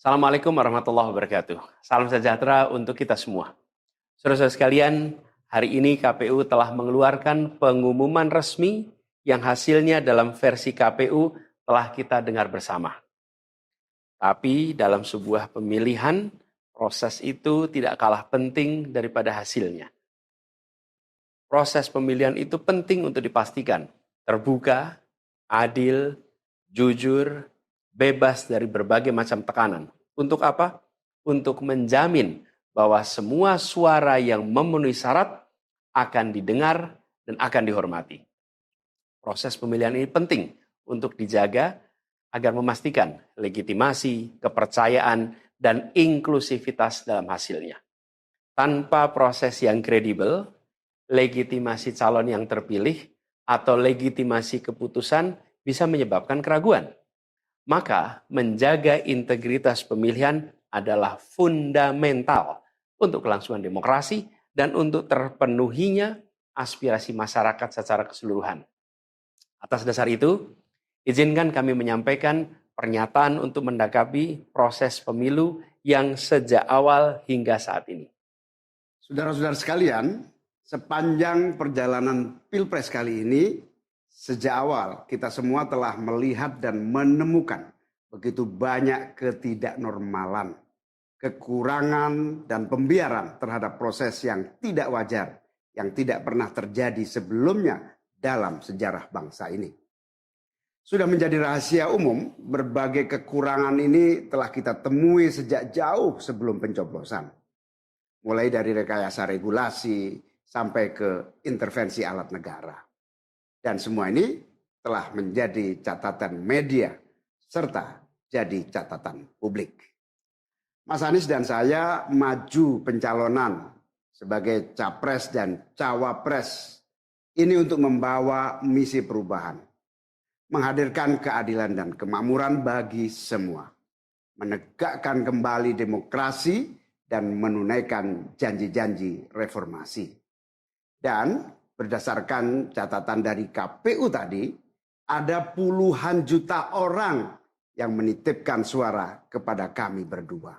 Assalamualaikum warahmatullahi wabarakatuh. Salam sejahtera untuk kita semua. Saudara-saudara sekalian, hari ini KPU telah mengeluarkan pengumuman resmi yang hasilnya dalam versi KPU telah kita dengar bersama. Tapi dalam sebuah pemilihan, proses itu tidak kalah penting daripada hasilnya. Proses pemilihan itu penting untuk dipastikan terbuka, adil, jujur, bebas dari berbagai macam tekanan. Untuk apa? Untuk menjamin bahwa semua suara yang memenuhi syarat akan didengar dan akan dihormati. Proses pemilihan ini penting untuk dijaga agar memastikan legitimasi, kepercayaan, dan inklusivitas dalam hasilnya. Tanpa proses yang kredibel, legitimasi calon yang terpilih atau legitimasi keputusan bisa menyebabkan keraguan. Maka menjaga integritas pemilihan adalah fundamental untuk kelangsungan demokrasi dan untuk terpenuhinya aspirasi masyarakat secara keseluruhan. Atas dasar itu, izinkan kami menyampaikan pernyataan untuk mendakapi proses pemilu yang sejak awal hingga saat ini. Saudara-saudara sekalian, sepanjang perjalanan Pilpres kali ini, sejak awal kita semua telah melihat dan menemukan begitu banyak ketidaknormalan, kekurangan dan pembiaran terhadap proses yang tidak wajar, yang tidak pernah terjadi sebelumnya dalam sejarah bangsa ini. Sudah menjadi rahasia umum, berbagai kekurangan ini telah kita temui sejak jauh sebelum pencoblosan. Mulai dari rekayasa regulasi sampai ke intervensi alat negara. Dan semua ini telah menjadi catatan media serta jadi catatan publik. Mas Anies dan saya maju pencalonan sebagai capres dan cawapres ini untuk membawa misi perubahan, menghadirkan keadilan dan kemakmuran bagi semua, menegakkan kembali demokrasi dan menunaikan janji-janji reformasi. Dan berdasarkan catatan dari KPU tadi, ada puluhan juta orang yang menitipkan suara kepada kami berdua.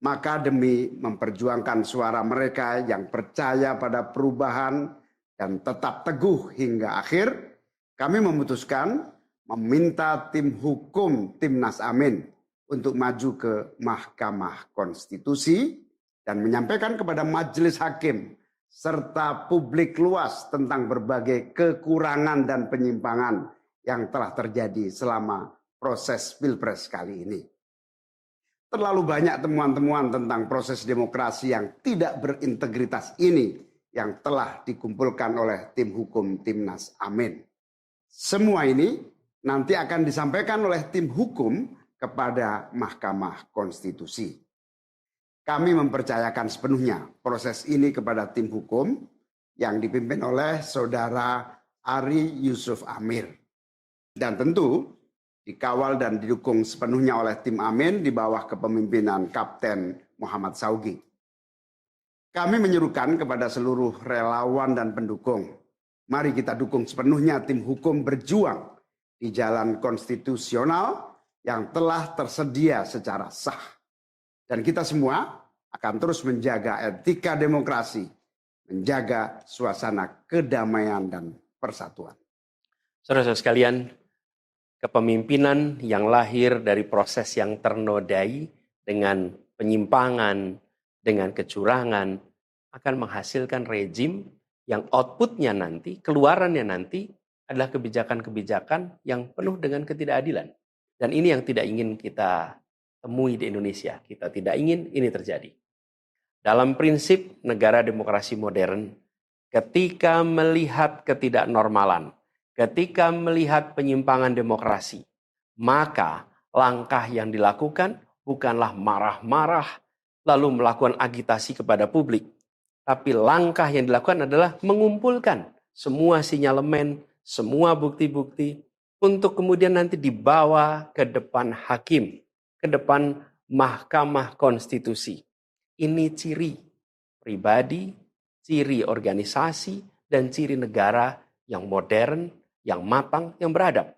Maka demi memperjuangkan suara mereka yang percaya pada perubahan dan tetap teguh hingga akhir, kami memutuskan meminta tim hukum Timnas Amin untuk maju ke Mahkamah Konstitusi dan menyampaikan kepada majelis hakim serta publik luas tentang berbagai kekurangan dan penyimpangan yang telah terjadi selama proses Pilpres kali ini. Terlalu banyak temuan-temuan tentang proses demokrasi yang tidak berintegritas ini yang telah dikumpulkan oleh tim hukum Timnas Amin. Semua ini nanti akan disampaikan oleh tim hukum kepada Mahkamah Konstitusi. Kami mempercayakan sepenuhnya proses ini kepada tim hukum yang dipimpin oleh Saudara Ari Yusuf Amir. Dan tentu dikawal dan didukung sepenuhnya oleh tim Amin di bawah kepemimpinan Kapten Muhammad Saugi. Kami menyerukan kepada seluruh relawan dan pendukung, mari kita dukung sepenuhnya tim hukum berjuang di jalan konstitusional yang telah tersedia secara sah. Dan kita semua akan terus menjaga etika demokrasi, menjaga suasana kedamaian dan persatuan. Saudara-saudara sekalian, kepemimpinan yang lahir dari proses yang ternodai dengan penyimpangan, dengan kecurangan, akan menghasilkan rejim yang outputnya nanti, keluarannya nanti adalah kebijakan-kebijakan yang penuh dengan ketidakadilan. Dan ini yang tidak ingin kita temui di Indonesia. Kita tidak ingin ini terjadi. Dalam prinsip negara demokrasi modern, ketika melihat ketidaknormalan, ketika melihat penyimpangan demokrasi, maka langkah yang dilakukan bukanlah marah-marah lalu melakukan agitasi kepada publik. Tapi langkah yang dilakukan adalah mengumpulkan semua sinyalemen, semua bukti-bukti untuk kemudian nanti dibawa ke depan hakim, ke depan Mahkamah Konstitusi. Ini ciri pribadi, ciri organisasi, dan ciri negara yang modern, yang matang, yang beradab.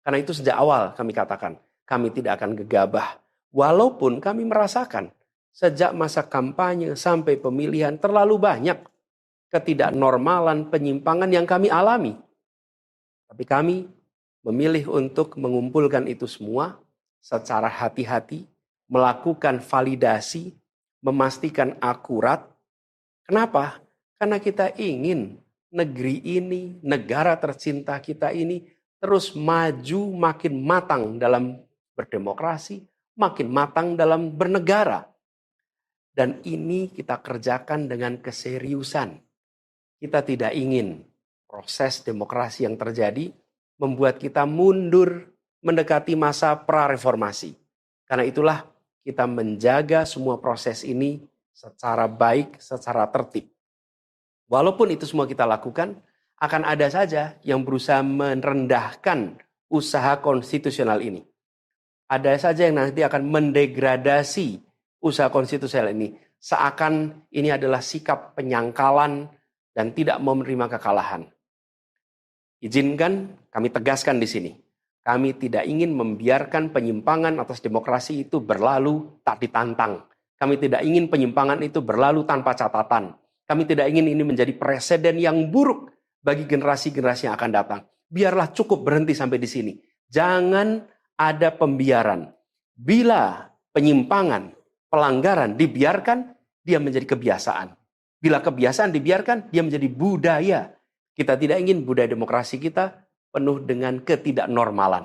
Karena itu sejak awal kami katakan, kami tidak akan gegabah Walaupun kami merasakan sejak masa kampanye sampai pemilihan terlalu banyak ketidaknormalan, penyimpangan yang kami alami. Tapi kami memilih untuk mengumpulkan itu semua secara hati-hati, melakukan validasi, memastikan akurat. Kenapa? Karena kita ingin negeri ini, negara tercinta kita ini terus maju makin matang dalam berdemokrasi, makin matang dalam bernegara. Dan ini kita kerjakan dengan keseriusan. Kita tidak ingin proses demokrasi yang terjadi membuat kita mundur mendekati masa prareformasi. Karena itulah kita menjaga semua proses ini secara baik, secara tertib. Walaupun itu semua kita lakukan, akan ada saja yang berusaha merendahkan usaha konstitusional ini. Ada saja yang nanti akan mendegradasi usaha konstitusional ini. Seakan ini adalah sikap penyangkalan dan tidak mau menerima kekalahan. Izinkan kami tegaskan di sini. Kami tidak ingin membiarkan penyimpangan atas demokrasi itu berlalu tak ditantang. Kami tidak ingin penyimpangan itu berlalu tanpa catatan. Kami tidak ingin ini menjadi presiden yang buruk bagi generasi-generasi yang akan datang. Biarlah cukup berhenti sampai di sini. Jangan ada pembiaran. Bila penyimpangan, pelanggaran dibiarkan, dia menjadi kebiasaan. Bila kebiasaan dibiarkan, dia menjadi budaya. Kita tidak ingin budaya demokrasi kita penuh dengan ketidaknormalan.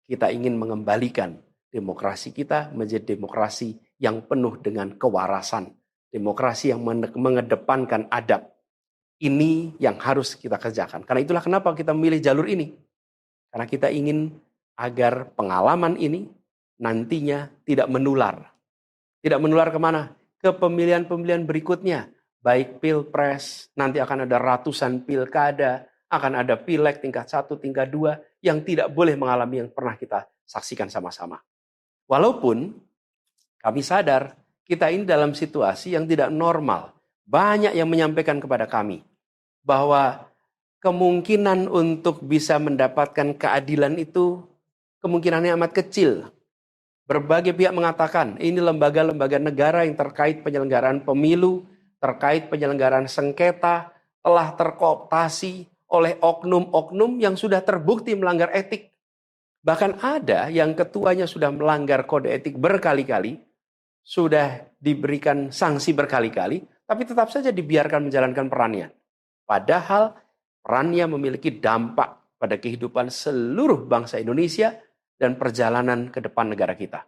Kita ingin mengembalikan demokrasi kita menjadi demokrasi yang penuh dengan kewarasan. Demokrasi yang mengedepankan adab. Ini yang harus kita kerjakan. Karena itulah kenapa kita memilih jalur ini. Karena kita ingin agar pengalaman ini nantinya tidak menular. Tidak menular kemana? Ke pemilihan-pemilihan berikutnya. Baik pilpres, nanti akan ada ratusan pilkada, akan ada pileg tingkat 1, tingkat 2, yang tidak boleh mengalami yang pernah kita saksikan sama-sama. Walaupun kami sadar, kita ini dalam situasi yang tidak normal. Banyak yang menyampaikan kepada kami, bahwa kemungkinan untuk bisa mendapatkan keadilan itu, kemungkinannya amat kecil. Berbagai pihak mengatakan, ini lembaga-lembaga negara yang terkait penyelenggaraan pemilu, terkait penyelenggaraan sengketa, telah terkooptasi oleh oknum-oknum yang sudah terbukti melanggar etik. Bahkan ada yang ketuanya sudah melanggar kode etik berkali-kali, sudah diberikan sanksi berkali-kali, tapi tetap saja dibiarkan menjalankan perannya. Padahal perannya memiliki dampak pada kehidupan seluruh bangsa Indonesia dan perjalanan ke depan negara kita.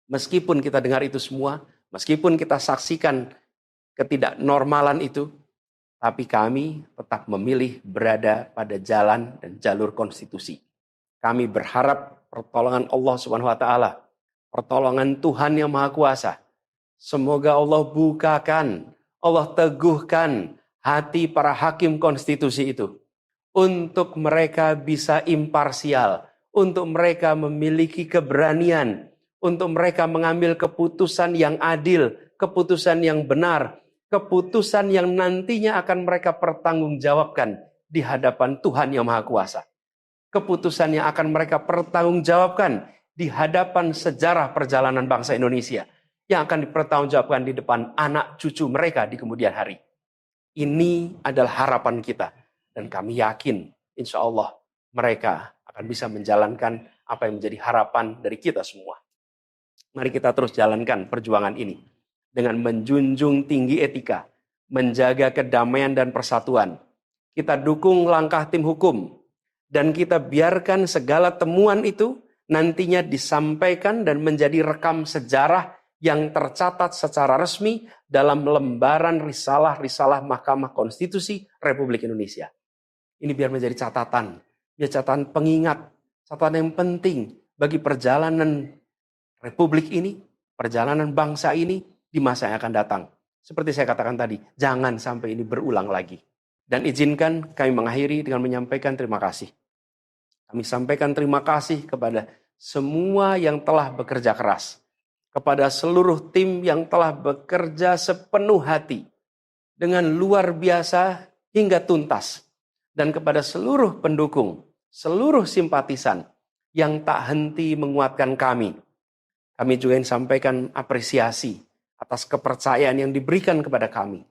Meskipun kita dengar itu semua, meskipun kita saksikan ketidaknormalan itu, tapi kami tetap memilih berada pada jalan dan jalur konstitusi. Kami berharap pertolongan Allah Subhanahu wa taala, pertolongan Tuhan yang Maha Kuasa. Semoga Allah bukakan, Allah teguhkan hati para hakim konstitusi itu untuk mereka bisa imparsial, untuk mereka memiliki keberanian, untuk mereka mengambil keputusan yang adil, keputusan yang benar, keputusan yang nantinya akan mereka pertanggungjawabkan di hadapan Tuhan yang Maha Kuasa. Keputusan yang akan mereka pertanggungjawabkan di hadapan sejarah perjalanan bangsa Indonesia, yang akan dipertanggungjawabkan di depan anak cucu mereka di kemudian hari. Ini adalah harapan kita, dan kami yakin insya Allah mereka akan bisa menjalankan apa yang menjadi harapan dari kita semua. Mari kita terus jalankan perjuangan ini dengan menjunjung tinggi etika, menjaga kedamaian dan persatuan. Kita dukung langkah tim hukum, dan kita biarkan segala temuan itu nantinya disampaikan dan menjadi rekam sejarah yang tercatat secara resmi dalam lembaran risalah-risalah Mahkamah Konstitusi Republik Indonesia. Ini biar menjadi catatan, biar catatan pengingat, catatan yang penting bagi perjalanan Republik ini, perjalanan bangsa ini di masa yang akan datang. Seperti saya katakan tadi, jangan sampai ini berulang lagi. Dan izinkan kami mengakhiri dengan menyampaikan terima kasih. Kami sampaikan terima kasih kepada semua yang telah bekerja keras, kepada seluruh tim yang telah bekerja sepenuh hati, dengan luar biasa hingga tuntas, dan kepada seluruh pendukung, seluruh simpatisan yang tak henti menguatkan kami, Kami juga ingin sampaikan apresiasi atas kepercayaan yang diberikan kepada kami.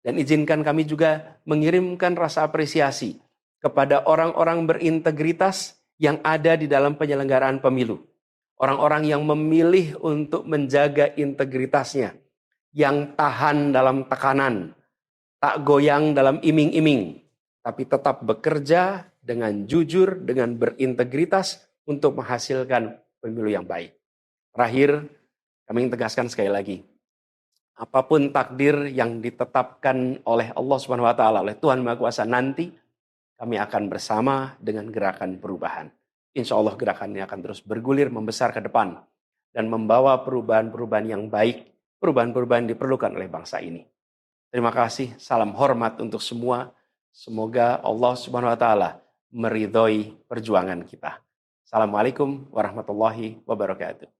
Dan izinkan kami juga mengirimkan rasa apresiasi kepada orang-orang berintegritas yang ada di dalam penyelenggaraan pemilu. Orang-orang yang memilih untuk menjaga integritasnya, yang tahan dalam tekanan, tak goyang dalam iming-iming, tapi tetap bekerja dengan jujur, dengan berintegritas untuk menghasilkan pemilu yang baik. Terakhir, kami ingin tegaskan sekali lagi, apapun takdir yang ditetapkan oleh Allah Subhanahu wa taala, oleh Tuhan Maha Kuasa nanti, kami akan bersama dengan gerakan perubahan. Insya Allah gerakan ini akan terus bergulir, membesar ke depan, dan membawa perubahan-perubahan yang baik, perubahan-perubahan yang diperlukan oleh bangsa ini. Terima kasih, salam hormat untuk semua. Semoga Allah Subhanahu wa taala meridhoi perjuangan kita. Assalamualaikum warahmatullahi wabarakatuh.